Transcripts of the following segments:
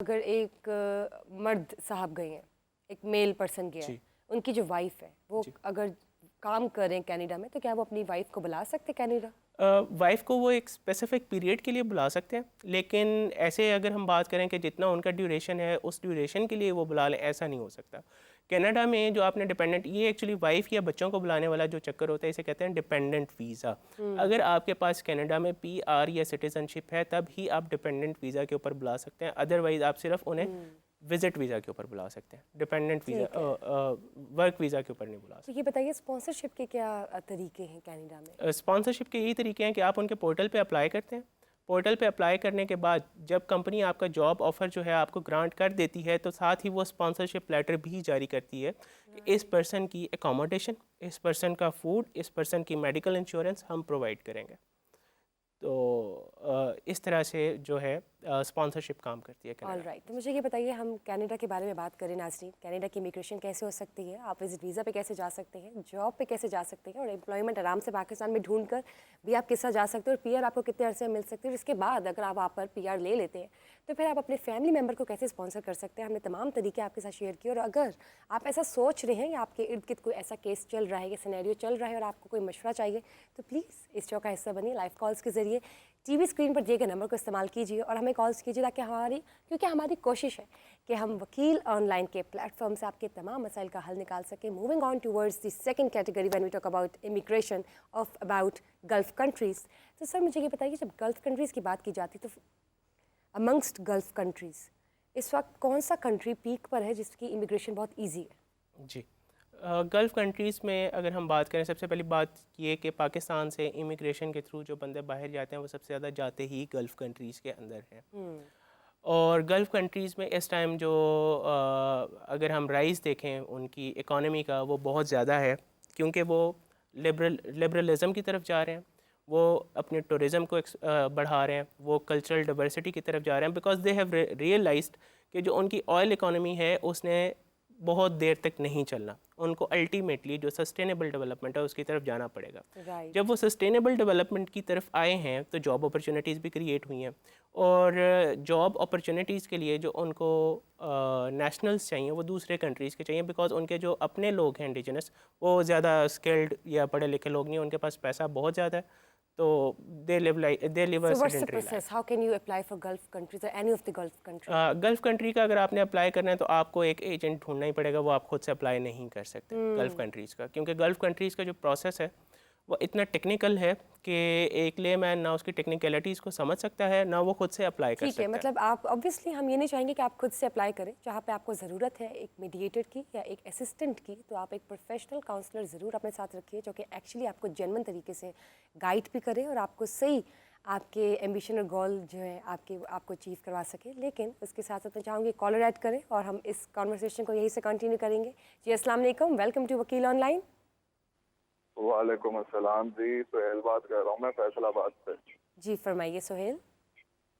अगर एक मर्द साहब गए हैं, एक मेल पर्सन गया है, जी, उनकी जो वाइफ है वो जी। अगर काम कर रहे हैं कनाडा में, तो क्या वो अपनी वाइफ को बुला सकते हैं कनाडा? वाइफ़ को वो एक स्पेसिफ़िक पीरियड के लिए बुला सकते हैं, लेकिन ऐसे अगर हम बात करें कि जितना उनका ड्यूरेशन है, उस ड्यूरेशन के लिए वो बुला लें, ऐसा नहीं हो सकता। कनाडा में जो आपने डिपेंडेंट ये एक्चुअली वाइफ़ या बच्चों को बुलाने वाला जो चक्कर होता है, इसे कहते हैं डिपेंडेंट वीज़ा। अगर आपके पास कनाडा में पीआर या सिटीज़नशिप है, तब ही आप डिपेंडेंट वीज़ा के ऊपर बुला सकते हैं, अदरवाइज़ आप सिर्फ उन्हें विज़िट वीज़ा के ऊपर बुला सकते हैं। डिपेंडेंट वीज़ा ठीक है। वर्क वीज़ा के ऊपर नहीं बुला तो सकते। ये बताइए, स्पॉन्सरशिप के क्या तरीके हैं कनाडा में? स्पॉन्सरशिप के यही तरीके हैं कि आप उनके पोर्टल पे अप्लाई करते हैं। पोर्टल पे अप्लाई करने के बाद जब कंपनी आपका जॉब ऑफ़र जो है आपको ग्रांट कर देती है, तो साथ ही वो स्पॉन्सरशिप लेटर भी जारी करती है कि इस पर्सन की अकोमोडेशन, इस पर्सन का फूड, इस पर्सन की मेडिकल इंश्योरेंस हम प्रोवाइड करेंगे। तो इस तरह से जो है स्पॉन्सरशिप काम करती है ऑल कनाडा राइट, में। तो मुझे ये बताइए, हम कनाडा के बारे में बात करें नाज़रीन, कनाडा की इमिग्रेशन कैसे हो सकती है, आप विजिट वीज़ा पे कैसे जा सकते हैं, जॉब पे कैसे जा सकते हैं, और एम्प्लॉयमेंट आराम से पाकिस्तान में ढूंढ कर भी आप किस तरह जा सकते हैं, और पीआर आपको कितने अरसे में मिल सकती है, और इसके बाद अगर आप वहाँ पर पीआर ले लेते हैं तो फिर आप अपने फैमिली मेम्बर को कैसे स्पॉन्सर कर सकते हैं। हमने तमाम तरीके आपके साथ शेयर किए, और अगर आप ऐसा सोच रहे हैं या आपके इर्द गिर्द कोई ऐसा केस चल रहा है या सिनेरियो चल रहा है और आपको कोई मशवरा चाहिए, तो प्लीज़ इस शो का हिस्सा बनिए। लाइव कॉल्स के ज़रिए टीवी स्क्रीन पर दिए गए नंबर को इस्तेमाल कीजिए और हमें कॉल्स कीजिए, ताकि क्योंकि हमारी कोशिश है कि हम वकील ऑनलाइन के प्लेटफॉर्म से आपके तमाम मसाइल का हल निकाल सकें। Moving on towards the second category when we talk about immigration of about Gulf countries. तो सर मुझे ये बताइए, जब गल्फ कंट्रीज़ की बात की जाती है तो अमंगस्ट गल्फ कंट्रीज़ इस वक्त कौन सा कंट्री पीक पर है जिसकी इमिग्रेशन बहुत ईजी है? जी। गल्फ़ कंट्रीज़ में अगर हम बात करें, सबसे पहली बात ये कि पाकिस्तान से इमिग्रेशन के थ्रू जो बंदे बाहर जाते हैं वो सबसे ज़्यादा जाते ही गल्फ़ कंट्रीज़ के अंदर हैं। और गल्फ़ कंट्रीज़ में इस टाइम जो अगर हम राइज़ देखें उनकी इकॉनमी का, वो बहुत ज़्यादा है, क्योंकि वो लिबरलिज़म की तरफ जा रहे हैं, वो अपने टूरिज़म को बढ़ा रहे हैं, वो कल्चरल डाइवर्सिटी की तरफ जा रहे हैं, बिकॉज दे हैव रियलाइज्ड कि जो उनकी ऑयल इकॉनमी है उसने बहुत देर तक नहीं चलना, उनको अल्टीमेटली जो सस्टेनेबल डेवलपमेंट है उसकी तरफ जाना पड़ेगा। जब राइट। वो सस्टेनेबल डेवलपमेंट की तरफ आए हैं तो जॉब अपॉर्चुनिटीज़ भी क्रिएट हुई हैं, और जॉब अपॉर्चुनिटीज़ के लिए जो उनको नेशनल्स चाहिए वो दूसरे कंट्रीज़ के चाहिए, बिकॉज उनके जो अपने लोग हैं इंडिजिनस, वो ज़्यादा स्किल्ड या पढ़े लिखे लोग नहीं हैं, उनके पास पैसा बहुत ज़्यादा है, तो they live a So what's the sedentary process? Life. How can you apply for Gulf countries or any of the Gulf country? Gulf country का अगर आपने अप्लाई करना है तो आपको एक एजेंट ढूंढना ही पड़ेगा, वो आप खुद से अप्लाई नहीं कर सकते गल्फ़ कंट्रीज़ का, क्योंकि गल्फ़ कंट्रीज़ का जो प्रोसेस है वो इतना टेक्निकल है कि एक लेमैन ना उसकी टेक्निकलिटीज़ को समझ सकता है, ना वो खुद से अप्लाई कर ठीक है, सकता है। मतलब आप ऑब्वियसली हम ये नहीं चाहेंगे कि आप खुद से अप्लाई करें। जहाँ पे आपको ज़रूरत है एक मीडिएटर की या एक असिस्टेंट की, तो आप एक प्रोफेशनल काउंसलर ज़रूर अपने साथ रखिए, जो कि एक्चुअली आपको जेन्युइन तरीके से गाइड भी करे और आपको सही आपके एम्बिशन और गोल जो है आपको अचीव करवा सके। लेकिन उसके साथ साथ मैं चाहूँगी कॉलर ऐड करें और हम इस कॉन्वर्सेशन को यहीं से कंटिन्यू करेंगे। जी अस्सलाम वालेकुम, वेलकम टू वकील ऑनलाइन। वालेकुम अस्सलाम जी, सुहेल बात कर रहा हूँ मैं फैसलाबाद से। जी फरमाइए सोहेल।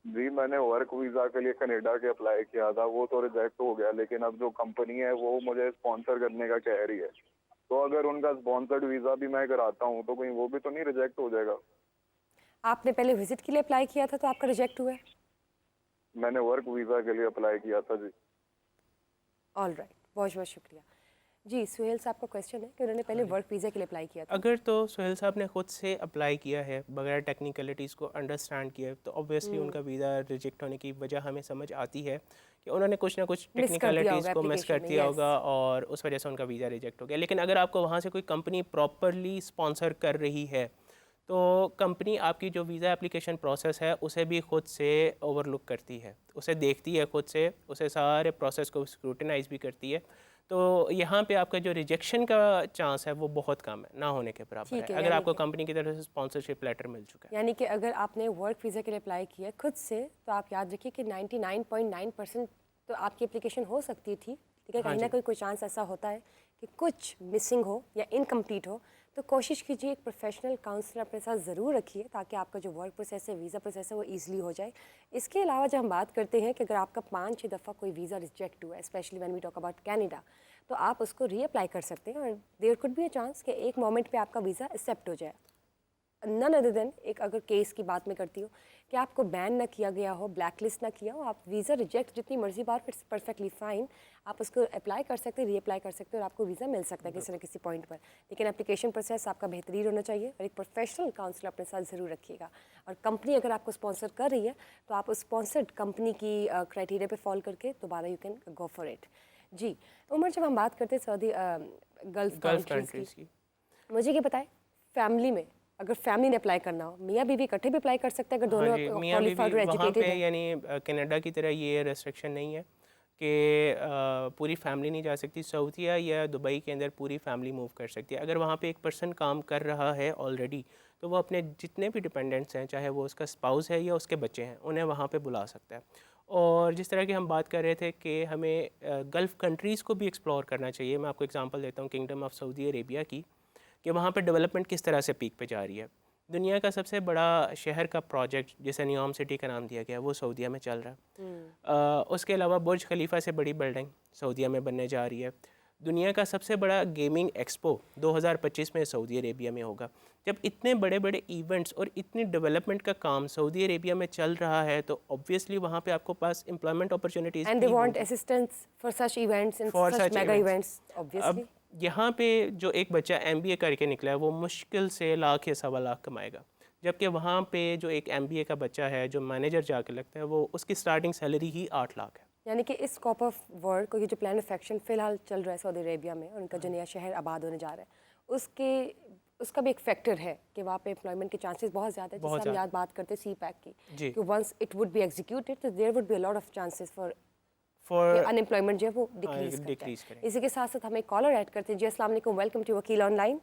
जी मैंने वर्क वीज़ा के लिए कनाडा के अप्लाई किया था, वो तो रिजेक्ट हो गया, लेकिन अब जो कंपनी है वो मुझे स्पॉन्सर करने का कह रही है। तो अगर उनका स्पॉन्सर्ड वीज़ा भी मैं कराता हूँ तो कहीं वो भी तो नहीं रिजेक्ट हो जाएगा? आपने पहले विजिट के लिए अप्लाई किया था तो आपका रिजेक्ट हुआ है? मैंने वर्क वीज़ा के लिए अप्लाई किया था जी। ऑल राइट, बहुत बहुत शुक्रिया। जी सुहेल साहब का क्वेश्चन है कि उन्होंने पहले हाँ जी। वर्क वीज़ा के लिए अप्लाई किया था। अगर तो सुहेल साहब ने खुद से अप्लाई किया है बगैर टेक्निकलिटीज़ को अंडरस्टैंड किया है, तो ऑब्वियसली उनका वीज़ा रिजेक्ट होने की वजह हमें समझ आती है कि उन्होंने कुछ ना कुछ मिस कर दिया टेक्निकलिटीज़ होगा को मिस कर एप्लीकेशन में, दिया यस। होगा और उस वजह से उनका वीज़ा रिजेक्ट हो गया। लेकिन अगर आपको वहाँ से कोई कंपनी प्रॉपरली स्पॉन्सर कर रही है, तो कंपनी आपकी जो वीज़ा एप्लीकेशन प्रोसेस है उसे भी खुद से ओवरलुक करती है, उसे देखती है खुद से, उसे सारे प्रोसेस को स्क्रूटिनाइज भी करती है। तो यहाँ पे आपका जो रिजेक्शन का चांस है वो बहुत कम है, ना होने के बराबर है, ठीक है, अगर आपको कंपनी की तरफ से स्पॉन्सरशिप लेटर मिल चुका है। यानी कि अगर आपने वर्क वीज़ा के लिए अप्लाई किया खुद से, तो आप याद रखिए कि 99.9% तो आपकी एप्लीकेशन हो सकती थी। ठीक है, हाँ कहीं ना जी। कोई चांस ऐसा होता है कि कुछ मिसिंग हो या इनकम्प्लीट हो, तो कोशिश कीजिए एक प्रोफेशनल काउंसलर अपने साथ ज़रूर रखिए, ताकि आपका जो वर्क प्रोसेस है, वीज़ा प्रोसेस है, वो ईजिली हो जाए। इसके अलावा जब हम बात करते हैं कि अगर आपका 5-6 दफ़ा कोई वीज़ा रिजेक्ट हुआ है, specially when we talk about Canada, तो आप उसको रीअप्लाई कर सकते हैं और there could be a chance कि एक मोमेंट पे आपका वीज़ा एक्सेप्ट हो जाए। नन अदर देन, एक अगर केस की बात मैं करती हूँ कि आपको बैन ना किया गया हो, ब्लैक लिस्ट ना किया हो, आप वीज़ा रिजेक्ट जितनी मर्जी बार, इट्स परफेक्टली फाइन, आप उसको अप्लाई कर सकते हैं, रीअप्लाई कर सकते हैं और आपको वीज़ा मिल सकता है किसी न किसी पॉइंट पर। लेकिन एप्लीकेशन प्रोसेस आपका बेहतरीन होना चाहिए और एक प्रोफेशनल काउंसलर अपने साथ ज़रूर रखिएगा। और कंपनी अगर आपको स्पॉन्सर कर रही है तो आप उस स्पॉन्सर्ड कंपनी की क्राइटेरिया पे फॉलो करके दोबारा you can go for it. जी उमर, जब हम बात करते हैं Saudi gulf gulf countries countries की, की। मुझे ये बताएं, फैमिली में अगर फैमिली ने अप्लाई करना हो, मियाँ बीवी इकट्ठे भी अप्लाई कर सकते हैं अगर हाँ दोनों जी, मियाँ क्वालिफाइड बीवी और वहाँ एजुकेटेड पे, हैं? यानी कनाडा की तरह ये रेस्ट्रिक्शन नहीं है कि पूरी फैमिली नहीं जा सकती। सऊदीया या दुबई के अंदर पूरी फैमिली मूव कर सकती है। अगर वहाँ पे एक पर्सन काम कर रहा है ऑलरेडी, तो वो अपने जितने भी डिपेंडेंट्स हैं, चाहे वो उसका स्पाउस है या उसके बच्चे हैं, उन्हें वहाँ पे बुला सकता है। और जिस तरह की हम बात कर रहे थे कि हमें गल्फ़ कंट्रीज़ को भी एक्सप्लोर करना चाहिए, मैं आपको एग्जांपल देता हूँ किंगडम ऑफ सऊदी अरेबिया की, कि वहाँ पे डेवलपमेंट किस तरह से पीक पे जा रही है। दुनिया का सबसे बड़ा शहर का प्रोजेक्ट जिसे नियोम सिटी का नाम दिया गया, वो सऊदीया में चल रहा है। उसके अलावा बुर्ज खलीफा से बड़ी बिल्डिंग सऊदीया में बनने जा रही है। दुनिया का सबसे बड़ा गेमिंग एक्सपो 2025 में सऊदी अरेबिया में होगा। जब इतने बड़े बड़े इवेंट्स और इतनी डेवलपमेंट का काम सऊदी अरेबिया में चल रहा है, तो ऑब्वियसली वहाँ पे आपको पास एम्प्लॉयमेंट अपॉर्चुनिटीज़ एंड दे भी वांट होंगी assistance for such events and for such such mega events. Events obviously. अब यहाँ पे जो एक बच्चा एमबीए करके निकला है, वो मुश्किल से लाख या सवा लाख कमाएगा, जबकि वहाँ पे जो एक एमबीए का बच्चा है जो मैनेजर जाके लगता है, वो उसकी स्टार्टिंग सैलरी ही 8 लाख है। यानी कि इस स्कोप ऑफ वर्क और ये जो प्लान ऑफ एक्शन फिलहाल चल रहा है सऊदी अरेबिया में और उनका जो नया शहर आबाद होने जा रहा है, उसका भी एक फैक्टर है कि वहाँ पे एम्प्लॉयमेंट के चांसेस बहुत ज़्यादा है। बहुत जैसे हम ज़्यादा याद बात करते हैं सी पैक की, जी। कि once it would be executed तो there would be a lot of chances for कि फॉर अनएम्प्लॉयमेंट जो है वो डिक्रीज करता डिक्रीज है। करेंगे। इसी के साथ साथ हम एक कॉलर ऐड करते हैं। जी अस्सलाम वालेकुम, वेलकम टू वकील ऑनलाइन।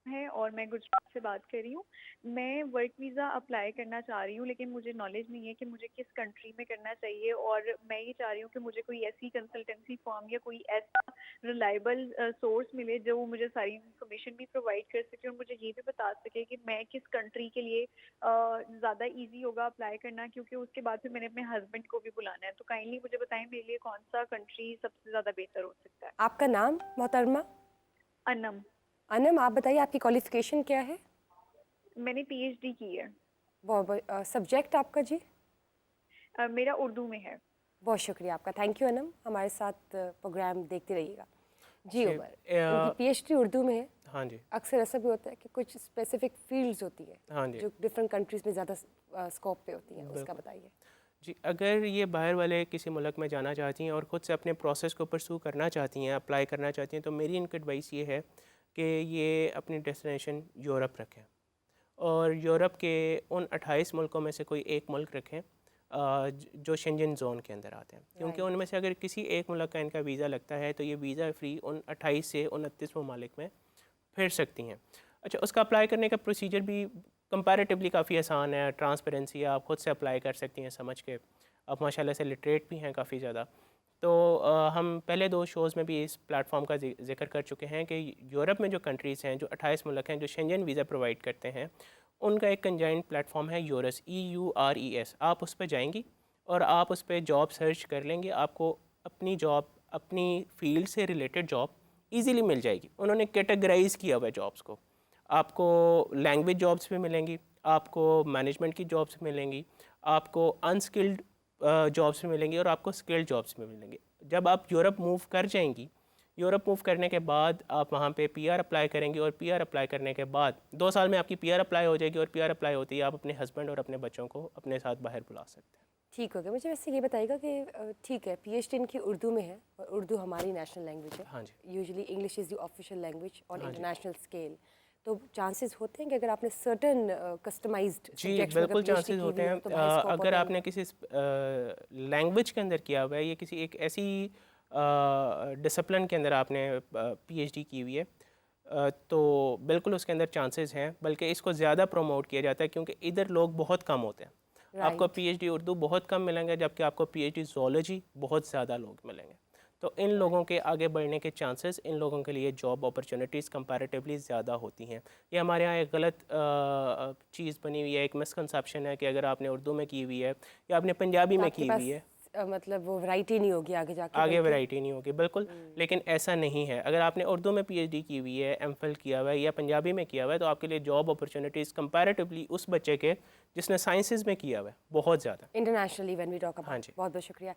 है और मैं गुजरात से बात कर रही हूँ। मैं वर्क वीज़ा अप्लाई करना चाह रही हूँ, लेकिन मुझे नॉलेज नहीं है कि मुझे किस कंट्री में करना चाहिए, और मैं ये चाह रही हूँ कि मुझे कोई ऐसी कंसल्टेंसी फर्म या कोई ऐसा रिलायबल सोर्स मिले जो मुझे सारी इन्फॉर्मेशन भी प्रोवाइड कर सके और मुझे ये भी बता सके कि मैं किस कंट्री के लिए ज़्यादा ईजी होगा अप्लाई करना, क्योंकि उसके बाद फिर मैंने अपने हस्बैंड को भी बुलाना है। तो काइंडली मुझे बताएं मेरे लिए कौन सा कंट्री सबसे ज़्यादा बेहतर हो सकता है। आपका नाम मोहतरमा? अनम। अनम, आप बताइए आपकी क्वालिफिकेशन क्या है? मैंने पीएचडी की है। सब्जेक्ट आपका जी? मेरा उर्दू में है। बहुत शुक्रिया आपका, थैंक यू अनम, हमारे साथ प्रोग्राम देखते रहिएगा। जी जी, उमर, उनकी पीएचडी उर्दू में है। हाँ जी, अक्सर ऐसा भी होता है कि कुछ स्पेसिफिक फील्ड्स होती है हाँ जी, जो डिफरेंट कंट्रीज में ज़्यादा स्कोप पे होती हैं, उसका बताइए। जी। अगर ये बाहर वाले किसी मुल्क में जाना चाहती हैं और ख़ुद से अपने प्रोसेस को परसू करना चाहती हैं, अप्लाई करना चाहती हैं, तो मेरी इनकी एडवाइस ये है कि ये अपनी डेस्टिनेशन यूरोप रखें और यूरोप के उन 28 मुल्कों में से कोई एक मुल्क रखें जो शेंजन जोन के अंदर आते हैं, क्योंकि उनमें से अगर किसी एक मुल्क का इनका वीज़ा लगता है तो ये वीज़ा फ्री उन 28 से 29 ममालिक में फिर सकती हैं। अच्छा, उसका अप्लाई करने का प्रोसीजर भी कंपैरेटिवली काफ़ी आसान है, ट्रांसपेरेंसी है, आप ख़ुद से अप्लाई कर सकती हैं समझ के। आप माशाल्लाह से लिटरेट भी हैं काफ़ी ज़्यादा। तो हम पहले 2 शोज़ में भी इस प्लेटफॉर्म का जिक्र कर चुके हैं कि यूरोप में जो कंट्रीज़ हैं, जो 28 मुल्क हैं जो शेंजन वीज़ा प्रोवाइड करते हैं, उनका एक कंजाइंट प्लेटफॉर्म है यूरस, EURES। आप उस पर जाएंगी और आप उस पर जॉब सर्च कर लेंगे, आपको अपनी जॉब, अपनी फील्ड से रिलेटेड जॉब ईज़िली मिल जाएगी। उन्होंने कैटेगराइज़ किया हुआ है जॉब्स को। आपको लैंग्वेज जॉब्स भी मिलेंगी, आपको मैनेजमेंट की जॉब्स मिलेंगी, आपको अनस्किल्ड जॉब्स भी मिलेंगी और आपको स्किल्ड जॉब्स भी मिलेंगी। जब आप यूरोप मूव कर जाएंगी, यूरोप मूव करने के बाद आप वहाँ पे पीआर अप्लाई करेंगे और पीआर अप्लाई करने के बाद 2 साल में आपकी पीआर अप्लाई हो जाएगी और पीआर अप्लाई होती है आप अपने हस्बैंड और अपने बच्चों को अपने साथ बाहर बुला सकते हैं। ठीक हो गया। मुझे वैसे ये बताइएगा कि ठीक है, पीएचडी इनकी उर्दू में है और उर्दू हमारी नेशनल लैंग्वेज है। हाँ जी, usually English is the official language on हाँ जी। International scale. तो चांसेस होते हैं कि अगर आपने सर्टन कस्टमाइज्ड जी, सब्जेक्ट्स में अगर बिल्कुल पीएचडी चांसेस की होते हुई हैं। हो तो भाई स्कोप अगर होता है आपने उनका। किसी लैंग्वेज के अंदर किया हुआ है या किसी एक ऐसी डिसिप्लिन के अंदर आपने पीएचडी की हुई है, तो बिल्कुल उसके अंदर चांसेस हैं, बल्कि इसको ज़्यादा प्रमोट किया जाता है क्योंकि इधर लोग बहुत कम होते हैं। आपको पीएचडी उर्दू बहुत कम मिलेंगे, जबकि आपको पीएचडी ज़ूलॉजी बहुत ज़्यादा लोग मिलेंगे। तो इन लोगों के आगे बढ़ने के चांसेस, इन लोगों के लिए जॉब अपॉर्चुनिटीज़ कंपैरेटिवली ज़्यादा होती हैं। ये हमारे यहाँ एक गलत चीज़ बनी हुई है, एक मिसकंसेप्शन है कि अगर आपने उर्दू में की हुई है या आपने पंजाबी तो में आपके की पास हुई है, मतलब वो वैरायटी नहीं होगी आगे जाके, आगे बल्कि- वैरायटी नहीं होगी, बिल्कुल। लेकिन ऐसा नहीं है। अगर आपने उर्दू में पीएचडी की हुई है, एमफिल किया हुआ है या पंजाबी में किया हुआ है, तो आपके लिए जॉब अपॉर्चुनिटीज़ कंपैरेटिवली उस बच्चे के जिसने साइंसेज में किया हुआ है बहुत ज़्यादा। इंटरनेशनली व्हेन वी टॉक हाँ अबाउट। जी। बहुत बहुत शुक्रिया।